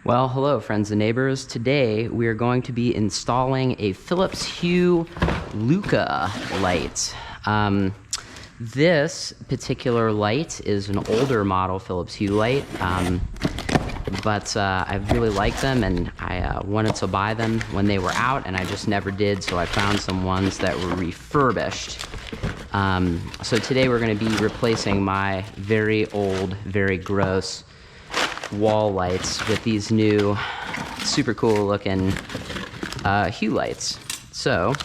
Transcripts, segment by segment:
Well, hello friends and neighbors. Today we are going to be installing a Phillips Hue Lucca light. This particular light is an older model Phillips Hue light, but I really like them, and I wanted to buy them when they were out, and I just never did, so I found some ones that were refurbished. So today we're going to be replacing my very old, very gross wall lights with these new super cool looking Hue lights. So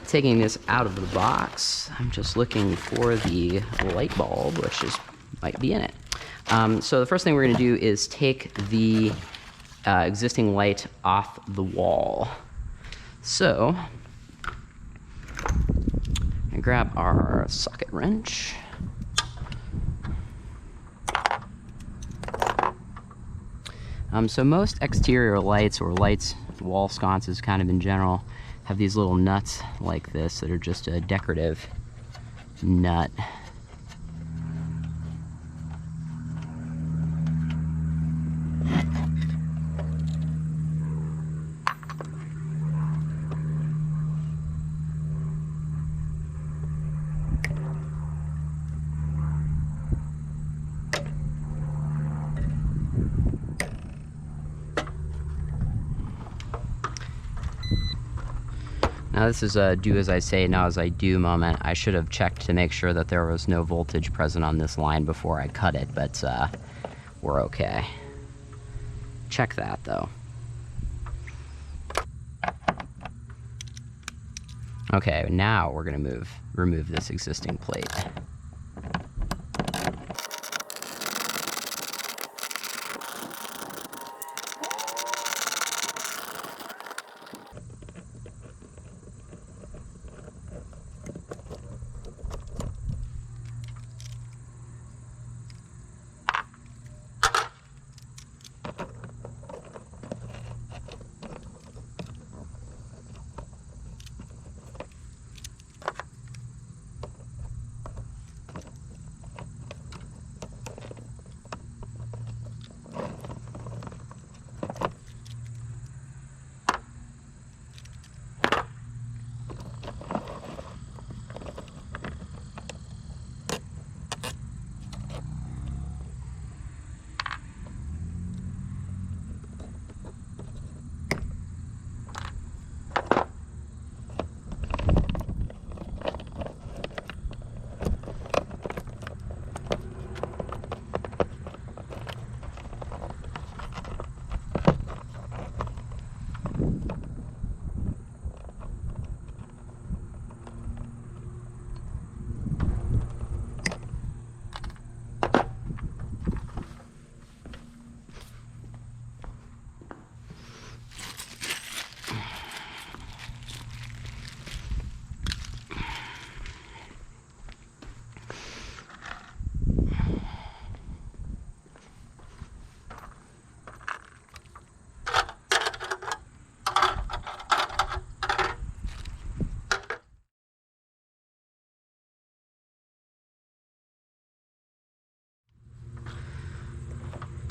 taking this out of the box, I'm just looking for the light bulb, which might be in it. So the first thing we're going to do is take the existing light off the wall. So I grab our socket wrench. So most exterior lights, or lights, wall sconces kind of in general, have these little nuts like this that are just a decorative nut. Now this is a do as I say, not as I do moment. I should have checked to make sure that there was no voltage present on this line before I cut it, but we're okay. Check that though. Okay, now we're gonna remove this existing plate.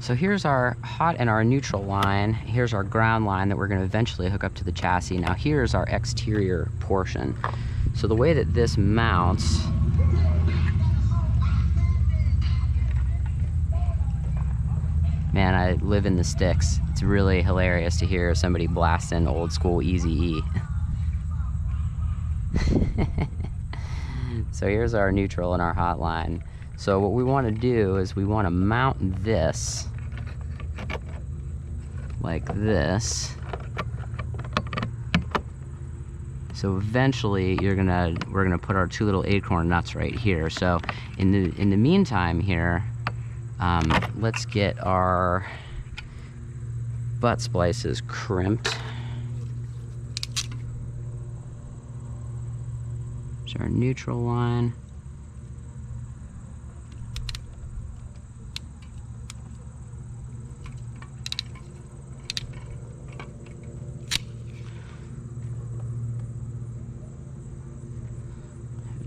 So here's our hot and our neutral line. Here's our ground line that we're going to eventually hook up to the chassis. Now here's our exterior portion. So the way that this mounts, man, I live in the sticks. It's really hilarious to hear somebody blasting old school Eazy-E. So here's our neutral and our hot line. So what we want to do is we want to mount this like this. So eventually we're gonna put our two little acorn nuts right here. So in the meantime here, let's get our butt splices crimped. There's our neutral line.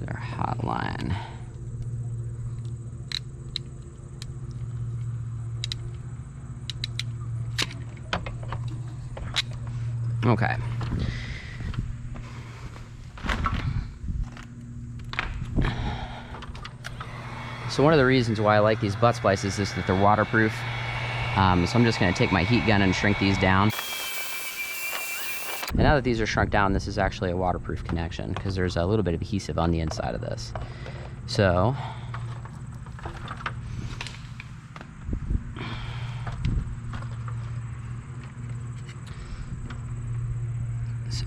Our hot line. Okay. So one of the reasons why I like these butt splices is that they're waterproof. So I'm just gonna take my heat gun and shrink these down. And now that these are shrunk down, this is actually a waterproof connection because there's a little bit of adhesive on the inside of this. So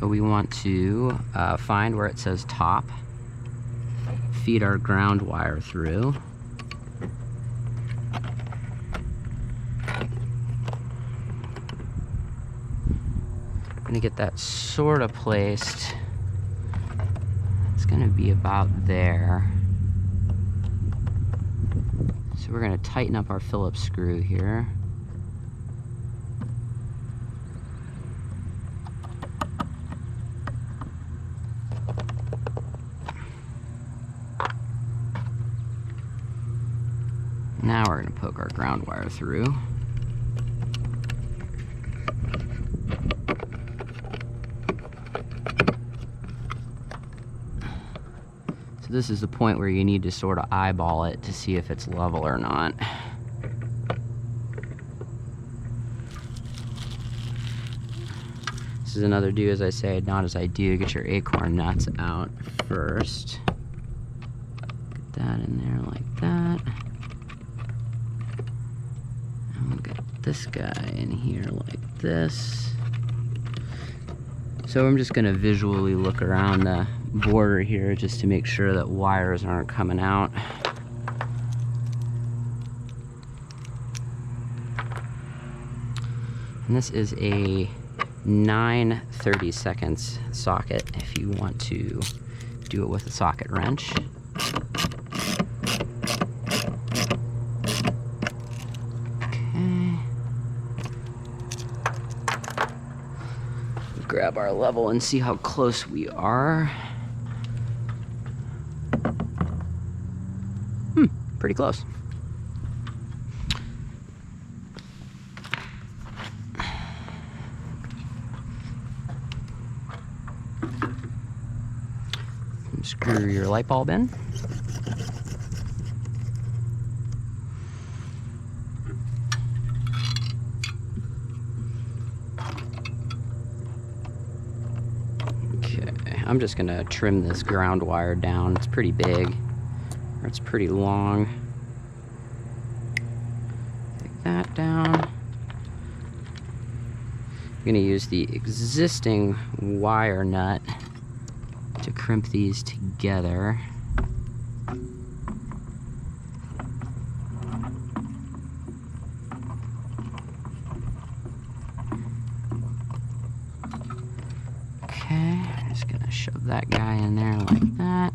we want to find where it says top, feed our ground wire through. I'm gonna get that sort of placed. It's gonna be about there. So we're gonna tighten up our Phillips screw here. Now we're gonna poke our ground wire through. So this is the point where you need to sort of eyeball it to see if it's level or not. This is another do as I say, not as I do. Get your acorn nuts out first. Get that in there like that. And we'll get this guy in here like this. So I'm just gonna visually look around the border here just to make sure that wires aren't coming out. And this is a 9/32 socket if you want to do it with a socket wrench. Okay. Grab our level and see how close we are. Pretty close. Screw your light bulb in. Okay, I'm just gonna trim this ground wire down. It's pretty big. It's pretty long. Take that down. I'm gonna use the existing wire nut to crimp these together. Okay, I'm just gonna shove that guy in there like that.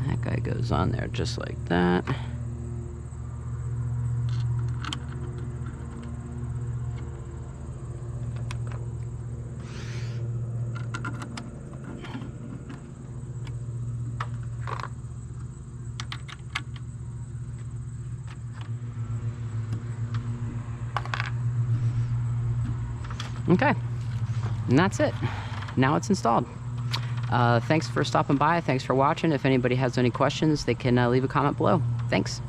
That guy goes on there just like that. Okay, and that's it. Now it's installed. Thanks for stopping by. Thanks for watching. If anybody has any questions, they can leave a comment below. Thanks.